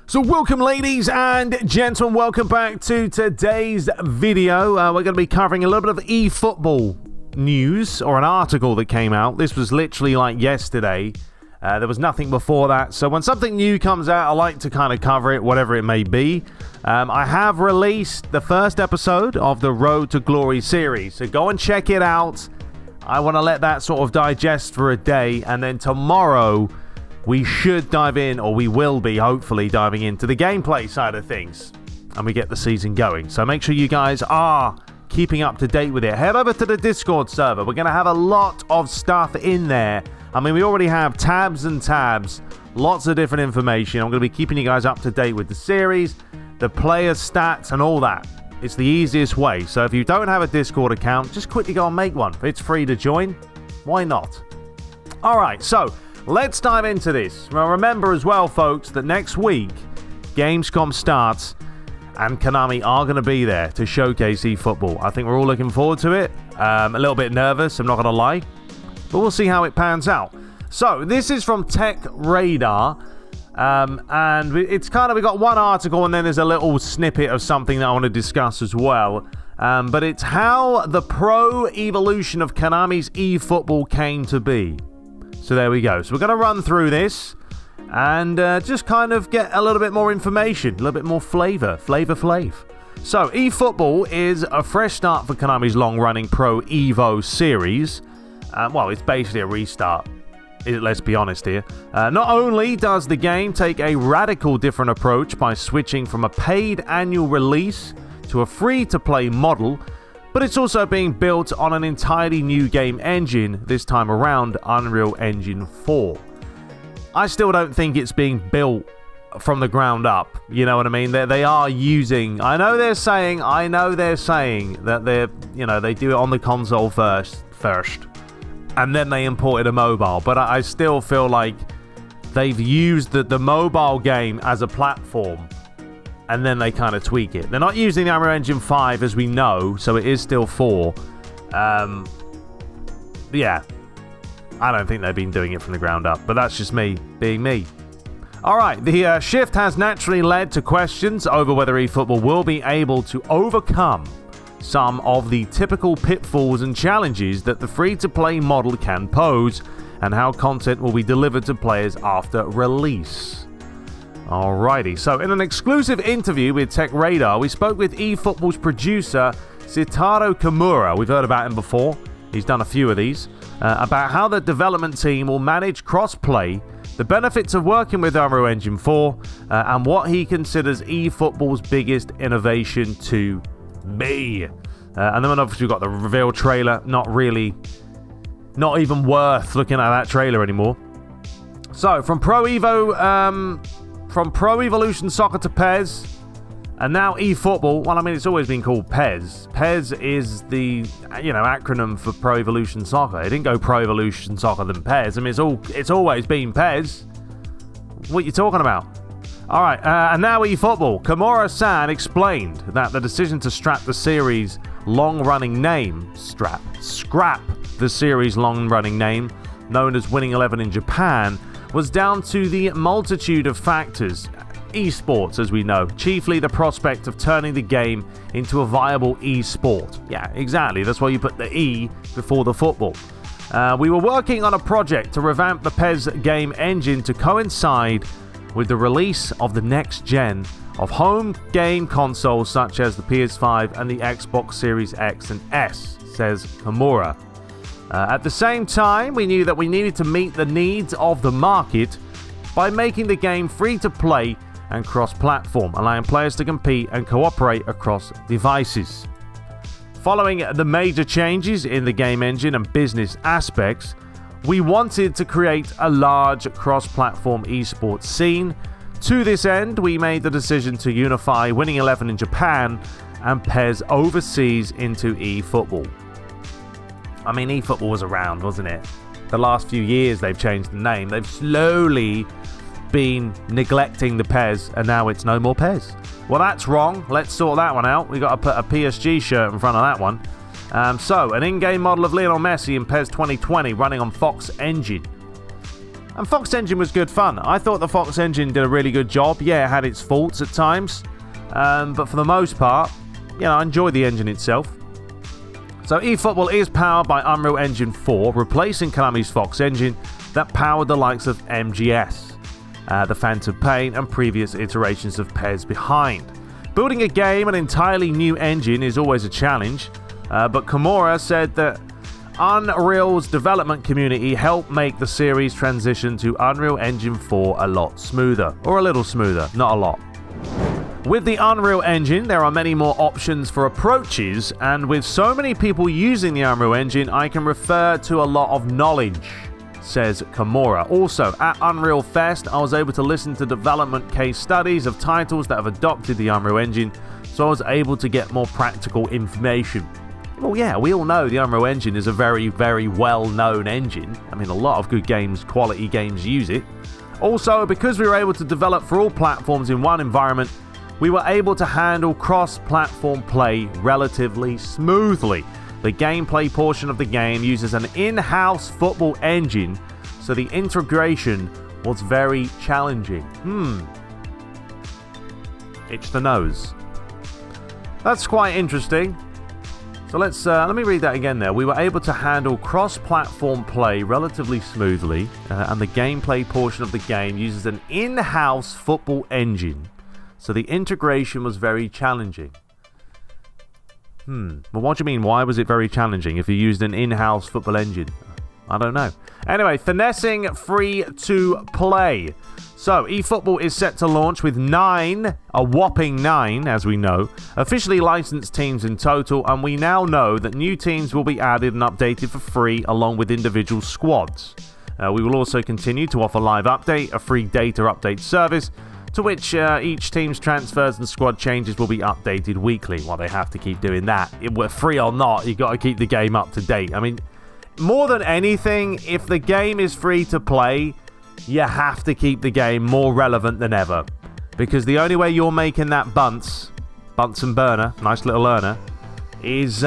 So welcome, ladies and gentlemen, welcome back to today's video. We're going to be covering a little bit of eFootball news, or an article that came out. This was literally like yesterday. There was nothing before that. So when something new comes out, I like to kind of cover it, whatever it may be. I have released the first episode of the Road to Glory series, so go and check it out. I want to let that sort of digest for a day, and then tomorrow we should dive in, or we will be hopefully diving into the gameplay side of things, and we get the season going. So make sure you guys are keeping up to date with it. Head over to the Discord server. We're going to have a lot of stuff in there. I mean, we already have tabs and tabs, lots of different information. I'm going to be keeping you guys up to date with the series, the player stats, and all that. It's the easiest way. So if you don't have a Discord account, just quickly go and make one. It's free to join. Why not? All right, so let's dive into this. Now, remember as well, folks, that next week, Gamescom starts, and Konami are going to be there to showcase eFootball. I think we're all looking forward to it. A little bit nervous, I'm not going to lie. But we'll see how it pans out. So, this is from Tech Radar. And it's kind of, we got one article and then there's a little snippet of something that I want to discuss as well. But it's how the pro evolution of Konami's eFootball came to be. So there we go. So we're going to run through this and just kind of get a little bit more information, a little bit more flavor. So eFootball is a fresh start for Konami's long-running Pro Evo series. Well, it's basically a restart. Let's be honest here. Not only does the game take a radical different approach by switching from a paid annual release to a free-to-play model, but it's also being built on an entirely new game engine, this time around Unreal Engine 4. I still don't think it's being built from the ground up, you know what I mean? They are using, I know they're saying that they do it on the console first, and then they imported a mobile, but I still feel like they've used the mobile game as a platform, and then they kind of tweak it. They're not using the Unreal Engine 5 as we know, so it is still 4. Yeah, I don't think they've been doing it from the ground up, but that's just me being me. Alright, the shift has naturally led to questions over whether eFootball will be able to overcome some of the typical pitfalls and challenges that the free-to-play model can pose, and how content will be delivered to players after release. Alrighty, so in an exclusive interview with Tech Radar, we spoke with eFootball's producer, Shitaro Kimura. We've heard about him before. He's done a few of these. About how the development team will manage cross-play, the benefits of working with Unreal Engine 4, and what he considers eFootball's biggest innovation to be. And then obviously we've got the reveal trailer. Not even worth looking at that trailer anymore. So from Pro Evolution Soccer to PES, and now eFootball. Well, I mean, it's always been called PES. PES is the acronym for Pro Evolution Soccer. It didn't go Pro Evolution Soccer then PES. I mean, it's always been PES. What are you talking about? All right, and now eFootball. Kimura-san explained that the decision to scrap the series' long-running name, known as Winning 11 in Japan, was down to the multitude of factors. Esports, as we know, chiefly the prospect of turning the game into a viable esport. Yeah, exactly. That's why you put the E before the football. We were working on a project to revamp the PES game engine to coincide with the release of the next gen of home game consoles such as the PS5 and the Xbox Series X and S, says Kimura. At the same time, we knew that we needed to meet the needs of the market by making the game free to play and cross-platform, allowing players to compete and cooperate across devices. Following the major changes in the game engine and business aspects, we wanted to create a large cross-platform esports scene. To this end, we made the decision to unify Winning 11 in Japan and PES overseas into eFootball. I mean, eFootball was around, wasn't it? The last few years they've changed the name. They've slowly been neglecting the PES, and now it's no more PES. Well, that's wrong. Let's sort that one out. We got to put a PSG shirt in front of that one. So, an in-game model of Lionel Messi in PES 2020 running on Fox Engine. And Fox Engine was good fun. I thought the Fox Engine did a really good job. Yeah, it had its faults at times, but for the most part, I enjoyed the engine itself. So eFootball is powered by Unreal Engine 4, replacing Konami's Fox Engine that powered the likes of MGS, the Phantom Pain, and previous iterations of PES behind. Building a game an entirely new engine is always a challenge, but Komura said that Unreal's development community helped make the series transition to Unreal Engine 4 a lot smoother, or a little smoother, not a lot. With the Unreal Engine, there are many more options for approaches, and with so many people using the Unreal Engine, I can refer to a lot of knowledge, says Komura. Also, at Unreal Fest, I was able to listen to development case studies of titles that have adopted the Unreal Engine, so I was able to get more practical information. Well, yeah, we all know the Unreal Engine is a very, very well-known engine. I mean, a lot of good games, quality games use it. Also, because we were able to develop for all platforms in one environment, we were able to handle cross-platform play relatively smoothly. The gameplay portion of the game uses an in-house football engine, so the integration was very challenging. Itch the nose. That's quite interesting. So let me read that again there. We were able to handle cross-platform play relatively smoothly, and the gameplay portion of the game uses an in-house football engine, so the integration was very challenging. Well, what do you mean? Why was it very challenging if you used an in-house football engine? I don't know. Anyway, finessing free-to-play. So, eFootball is set to launch with a whopping 9, as we know, officially licensed teams in total, and we now know that new teams will be added and updated for free along with individual squads. We will also continue to offer Live Update, a free data update service, to which each team's transfers and squad changes will be updated weekly. Well, they have to keep doing that. Whether free or not, you've got to keep the game up to date. I mean, more than anything, if the game is free to play, you have to keep the game more relevant than ever. Because the only way you're making that Bunsen burner, nice little earner, is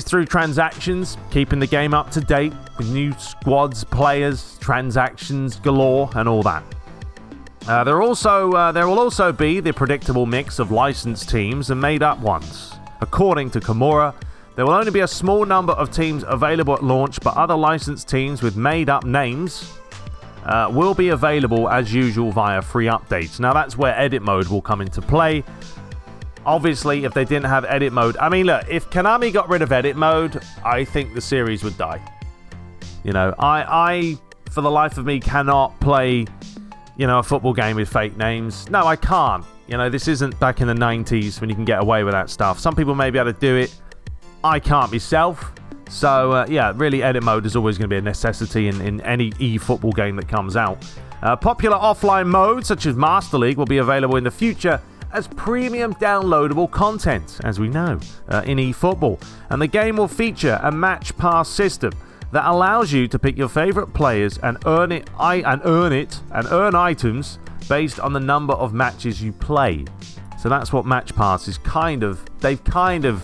through transactions, keeping the game up to date with new squads, players, transactions galore, and all that. There will also be the predictable mix of licensed teams and made-up ones. According to Komura, there will only be a small number of teams available at launch, but other licensed teams with made-up names will be available as usual via free updates. Now, that's where edit mode will come into play. Obviously, if they didn't have edit mode... I mean, look, if Konami got rid of edit mode, I think the series would die. I for the life of me, cannot play... a football game with fake names. No, I can't. This isn't back in the 90s when you can get away with that stuff. Some people may be able to do it. I can't myself. So, really edit mode is always going to be a necessity in any eFootball game that comes out. Popular offline modes, such as Master League, will be available in the future as premium downloadable content, as we know, in eFootball. And the game will feature a match pass system that allows you to pick your favorite players and earn items based on the number of matches you play. So that's what Match Pass is they've kind of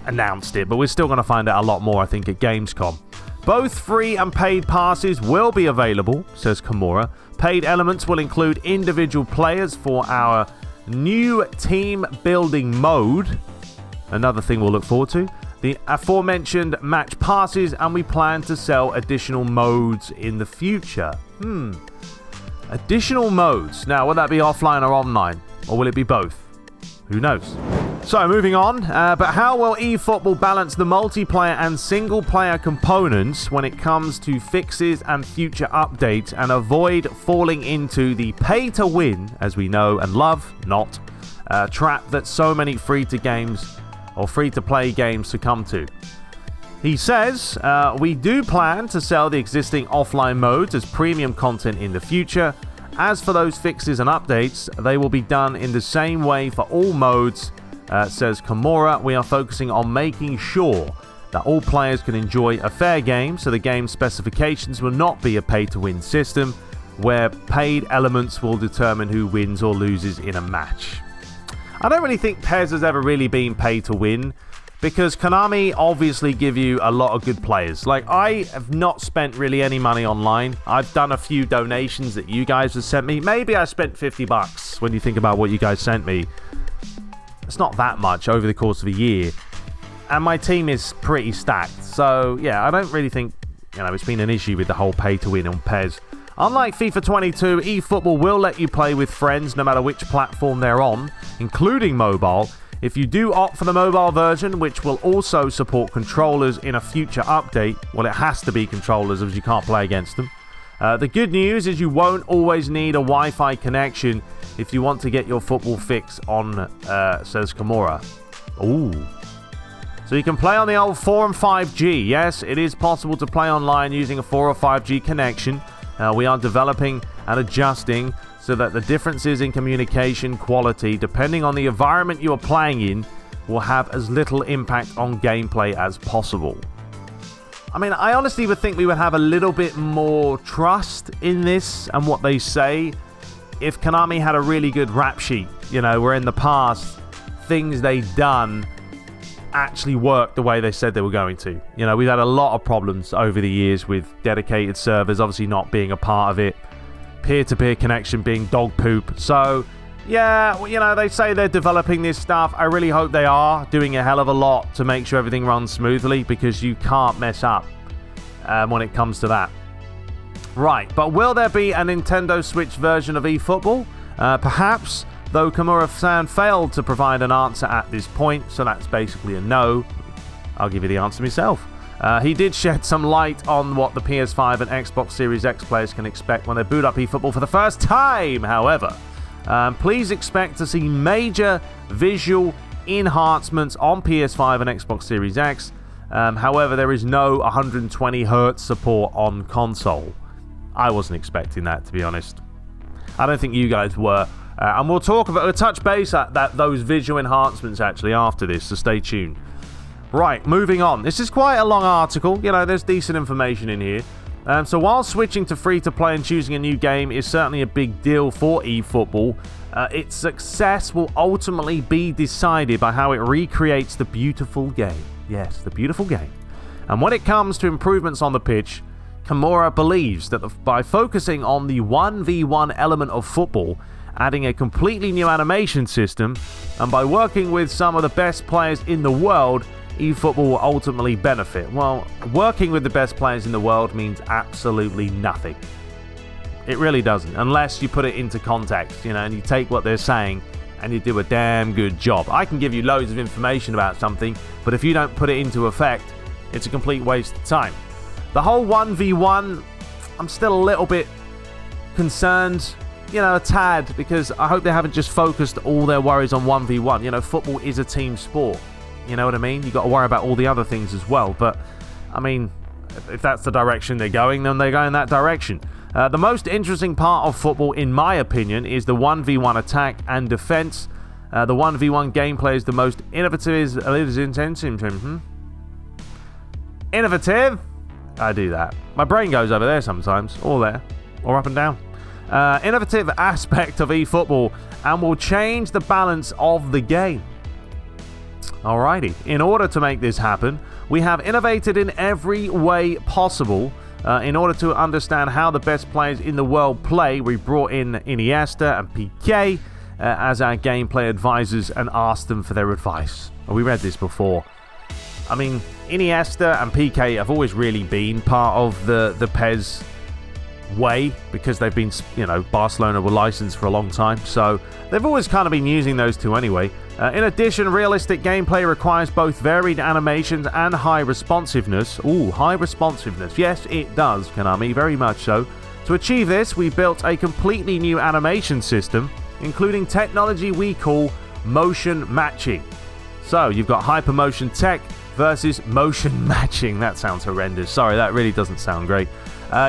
announced it, but we're still going to find out a lot more, I think, at Gamescom. Both free and paid passes will be available, says Komura. Paid elements will include individual players for our new team building mode, another thing we'll look forward to, the aforementioned match passes, and we plan to sell additional modes in the future. Additional modes. Now, will that be offline or online? Or will it be both? Who knows? So, moving on. But how will eFootball balance the multiplayer and single-player components when it comes to fixes and future updates and avoid falling into the pay-to-win, as we know and love, not, trap that so many free-to-play games succumb to? He says, we do plan to sell the existing offline modes as premium content in the future. As for those fixes and updates, they will be done in the same way for all modes, says Komura. We are focusing on making sure that all players can enjoy a fair game, so the game specifications will not be a pay-to-win system where paid elements will determine who wins or loses in a match. I don't really think PES has ever really been pay-to-win. because Konami obviously give you a lot of good players. Like, I have not spent really any money online. I've done a few donations that you guys have sent me. Maybe I spent $50 when you think about what you guys sent me. It's not that much over the course of a year. And my team is pretty stacked. So, yeah, I don't really think, it's been an issue with the whole pay-to-win on PES. Unlike FIFA 22, eFootball will let you play with friends no matter which platform they're on, including mobile. If you do opt for the mobile version, which will also support controllers in a future update, well, it has to be controllers as you can't play against them. The good news is you won't always need a Wi-Fi connection if you want to get your football fix on, says Kimura. Ooh. So you can play on the old 4 and 5G. Yes, it is possible to play online using a 4 or 5G connection. We are developing and adjusting so that the differences in communication quality, depending on the environment you are playing in, will have as little impact on gameplay as possible. I mean, I honestly would think we would have a little bit more trust in this and what they say if Konami had a really good rap sheet, where in the past, things they'd done actually worked the way they said they were going to. We've had a lot of problems over the years with dedicated servers obviously not being a part of it, peer-to-peer connection being dog poop. So, yeah, they say they're developing this stuff. I really hope they are doing a hell of a lot to make sure everything runs smoothly, because you can't mess up when it comes to that. Right, but will there be a Nintendo Switch version of eFootball? Perhaps. Though Kimura-san failed to provide an answer at this point, so that's basically a no. I'll give you the answer myself. He did shed some light on what the PS5 and Xbox Series X players can expect when they boot up eFootball for the first time, however. Please expect to see major visual enhancements on PS5 and Xbox Series X. However, there is no 120Hz support on console. I wasn't expecting that, to be honest. I don't think you guys were. And we'll touch base at those visual enhancements actually after this, so stay tuned. Right, moving on. This is quite a long article. There's decent information in here. So while switching to free-to-play and choosing a new game is certainly a big deal for eFootball, its success will ultimately be decided by how it recreates the beautiful game. Yes, the beautiful game. And when it comes to improvements on the pitch, Kimura believes that by focusing on the 1v1 element of football, adding a completely new animation system, and by working with some of the best players in the world, eFootball will ultimately benefit. Well, working with the best players in the world means absolutely nothing. It really doesn't, unless you put it into context, and you take what they're saying and you do a damn good job. I can give you loads of information about something, but if you don't put it into effect, it's a complete waste of time. The whole 1v1, I'm still a little bit concerned, a tad, because I hope they haven't just focused all their worries on 1v1. Football is a team sport. You know what I mean? You've got to worry about all the other things as well. But, I mean, if that's the direction they're going, then they're going that direction. The most interesting part of football, in my opinion, is the 1v1 attack and defense. The 1v1 gameplay is the most innovative. Innovative? I do that. My brain goes over there sometimes, or there, or up and down. Innovative aspect of eFootball, and will change the balance of the game. Alrighty, in order to make this happen, we have innovated in every way possible. In order to understand how the best players in the world play, we brought in Iniesta and PK as our gameplay advisors and asked them for their advice. We read this before. I mean, Iniesta and PK have always really been part of the PES way, because they've been, Barcelona were licensed for a long time, so they've always kind of been using those two anyway. In addition, realistic gameplay requires both varied animations and high responsiveness. Ooh, high responsiveness. Yes, it does, Konami, very much so. To achieve this, we built a completely new animation system, including technology we call motion matching. So, you've got hypermotion tech versus motion matching. That sounds horrendous. Sorry, that really doesn't sound great.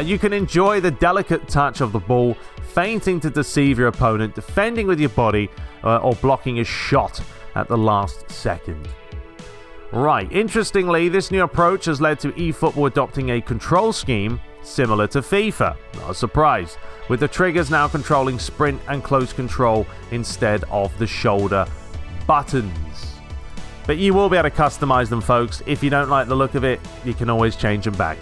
You can enjoy the delicate touch of the ball, feinting to deceive your opponent, defending with your body, or blocking a shot at the last second. Right, interestingly, this new approach has led to eFootball adopting a control scheme similar to FIFA. Not a surprise, with the triggers now controlling sprint and close control instead of the shoulder buttons. But you will be able to customize them, folks. If you don't like the look of it, you can always change them back.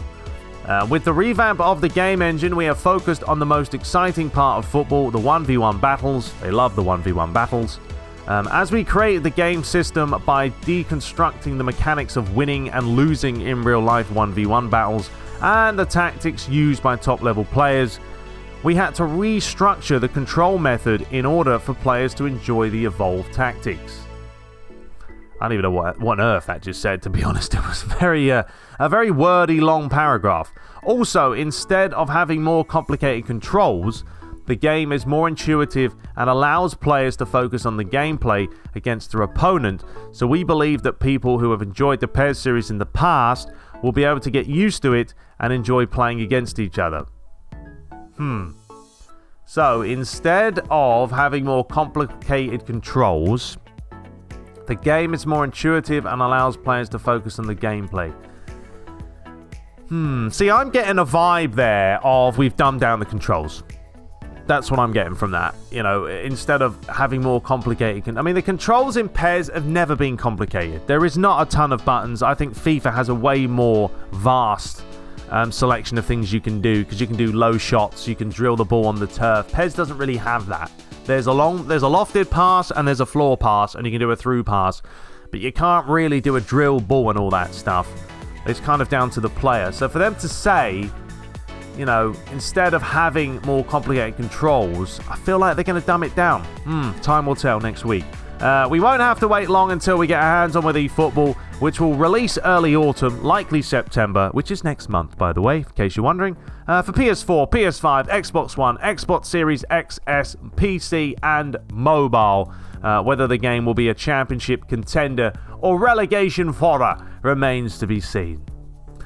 With the revamp of the game engine, we have focused on the most exciting part of football, the 1v1 battles. They love the 1v1 battles. As we created the game system by deconstructing the mechanics of winning and losing in real-life 1v1 battles and the tactics used by top-level players, we had to restructure the control method in order for players to enjoy the evolved tactics. I don't even know what on earth that just said, to be honest. It was a very wordy, long paragraph. Also, instead of having more complicated controls, the game is more intuitive and allows players to focus on the gameplay against their opponent, so we believe that people who have enjoyed the PES series in the past will be able to get used to it and enjoy playing against each other. So, instead of having more complicated controls, the game is more intuitive and allows players to focus on the gameplay. See, I'm getting a vibe there of we've dumbed down the controls. That's what I'm getting from that. You know, instead of having more complicated... I mean, the controls in PES have never been complicated. There is not a ton of buttons. I think FIFA has a way more vast selection of things you can do, because you can do low shots, you can drill the ball on the turf. PES doesn't really have that. There's a lofted pass and there's a floor pass, and you can do a through pass, but you can't really do a drill ball and all that stuff. It's kind of down to the player. So for them to say, you know, instead of having more complicated controls, I feel like they're going to dumb it down. Time will tell next week. We won't have to wait long until we get our hands on with eFootball, which will release early autumn, likely September, which is next month, by the way, in case you're wondering, for PS4, PS5, Xbox One, Xbox Series XS, PC, and mobile. Whether the game will be a championship contender or relegation fodder remains to be seen.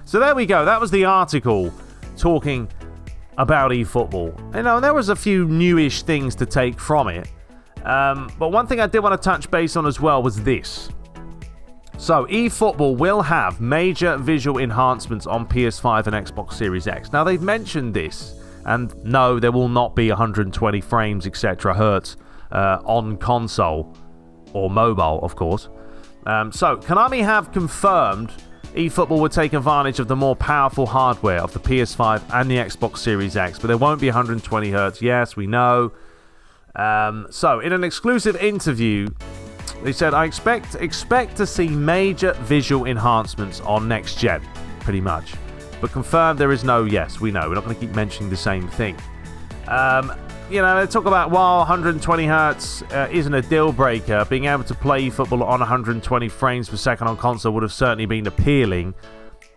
So there we go. That was the article talking about eFootball. You know, there was a few newish things to take from it. But one thing I did want to touch base on as well was this. So, eFootball will have major visual enhancements on PS5 and Xbox Series X. Now, they've mentioned this, and no, there will not be 120 frames, etc. hertz on console or mobile, of course. So, Konami have confirmed eFootball would take advantage of the more powerful hardware of the PS5 and the Xbox Series X, but there won't be 120 hertz. Yes, we know. So, in an exclusive interview, they said, I expect to see major visual enhancements on next gen, pretty much. But confirmed there is no yes, we know. We're not going to keep mentioning the same thing. You know, they talk about while 120 hertz isn't a deal breaker, being able to play football on 120 frames per second on console would have certainly been appealing.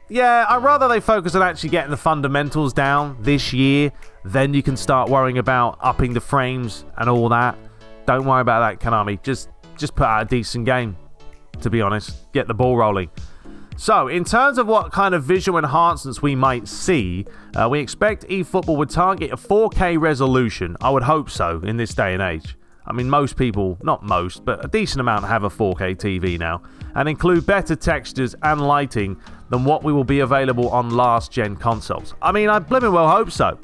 Yeah, I'd rather they focus on actually getting the fundamentals down this year. Then you can start worrying about upping the frames and all that. Don't worry about that, Konami. Just put out a decent game, to be honest. Get the ball rolling. So, in terms of what kind of visual enhancements we might see, we expect eFootball would target a 4K resolution. I would hope so in this day and age. I mean, most people, not most, but a decent amount have a 4K TV now, and include better textures and lighting than what will be available on last-gen consoles. I mean, I blimmin' well hope so.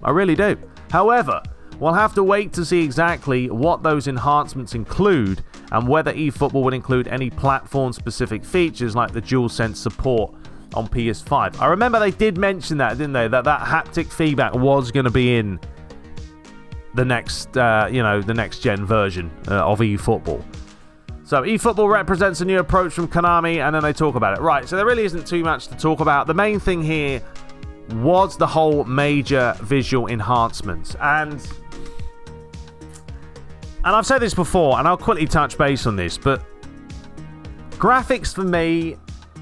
I really do. However, we'll have to wait to see exactly what those enhancements include and whether eFootball would include any platform-specific features like the DualSense support on PS5. I remember they did mention that, didn't they? That haptic feedback was going to be in the next, the next-gen version of eFootball. So eFootball represents a new approach from Konami, and then they talk about it. Right, so there really isn't too much to talk about. The main thing here was the whole major visual enhancements. And I've said this before, and I'll quickly touch base on this, but graphics for me,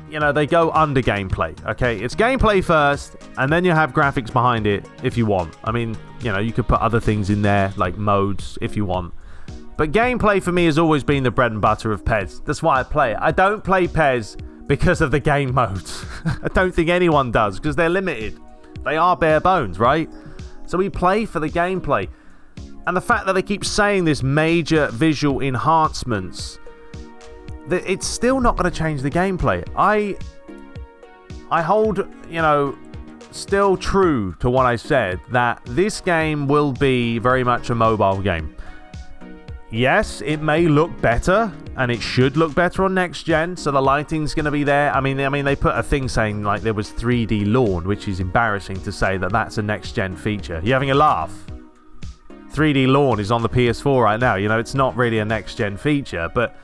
you know, they go under gameplay, okay? It's gameplay first, and then you have graphics behind it if you want. I mean, you know, you could put other things in there, like modes, if you want. But gameplay for me has always been the bread and butter of PES. That's why I play it. I don't play PES because of the game modes. I don't think anyone does, because they're limited. They are bare bones, right? So we play for the gameplay. And the fact that they keep saying this major visual enhancements, that it's still not going to change the gameplay. I hold, you know, still true to what I said, that this game will be very much a mobile game. yes, it may look better, and it should look better on next gen. So the lighting's going to be there. I mean, they put a thing saying like there was 3D lawn, which is embarrassing to say that that's a next gen feature. You having a laugh? 3D lawn is on the PS4 right now. You know, it's not really a next gen feature, but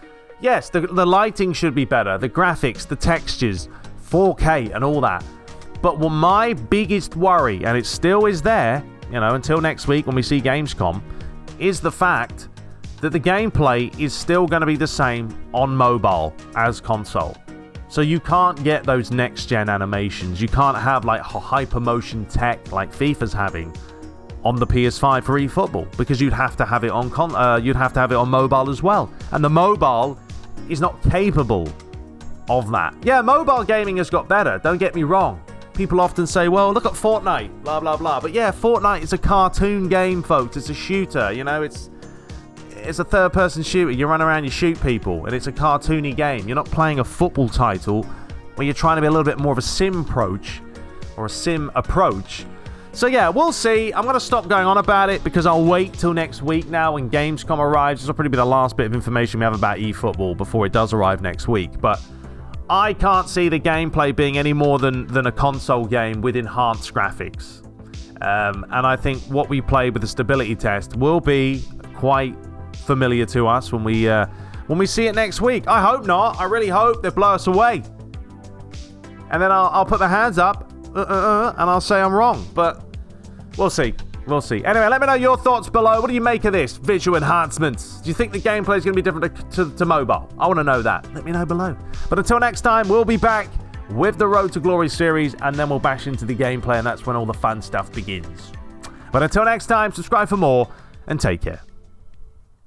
yes, the lighting should be better. The graphics, the textures, 4K, and all that. But my biggest worry, and it still is there, you know, until next week when we see Gamescom, is the fact that the gameplay is still going to be the same on mobile as console. So you can't get those next-gen animations. You can't have like hypermotion tech like FIFA's having on the PS5 for eFootball, because you'd have to have it on mobile as well. And the mobile is not capable of that. Yeah, mobile gaming has got better, don't get me wrong. People often say, well, look at Fortnite, blah, blah, blah. But yeah, Fortnite is a cartoon game, folks. It's a shooter, you know, it's a third-person shooter. You run around, you shoot people, and it's a cartoony game. You're not playing a football title where you're trying to be a little bit more of a sim approach. So yeah, we'll see. I'm going to stop going on about it because I'll wait till next week now when Gamescom arrives. This will probably be the last bit of information we have about eFootball before it does arrive next week. But I can't see the gameplay being any more than a console game with enhanced graphics. And I think what we played with the stability test will be quite familiar to us when we see it next week. I hope not. I really hope they blow us away. And then I'll put my hands up and I'll say I'm wrong. But we'll see. We'll see. Anyway, let me know your thoughts below. What do you make of this? Visual enhancements. Do you think the gameplay is going to be different to mobile? I want to know that. Let me know below. But until next time, we'll be back with the Road to Glory series, and then we'll bash into the gameplay, and that's when all the fun stuff begins. But until next time, subscribe for more, and take care.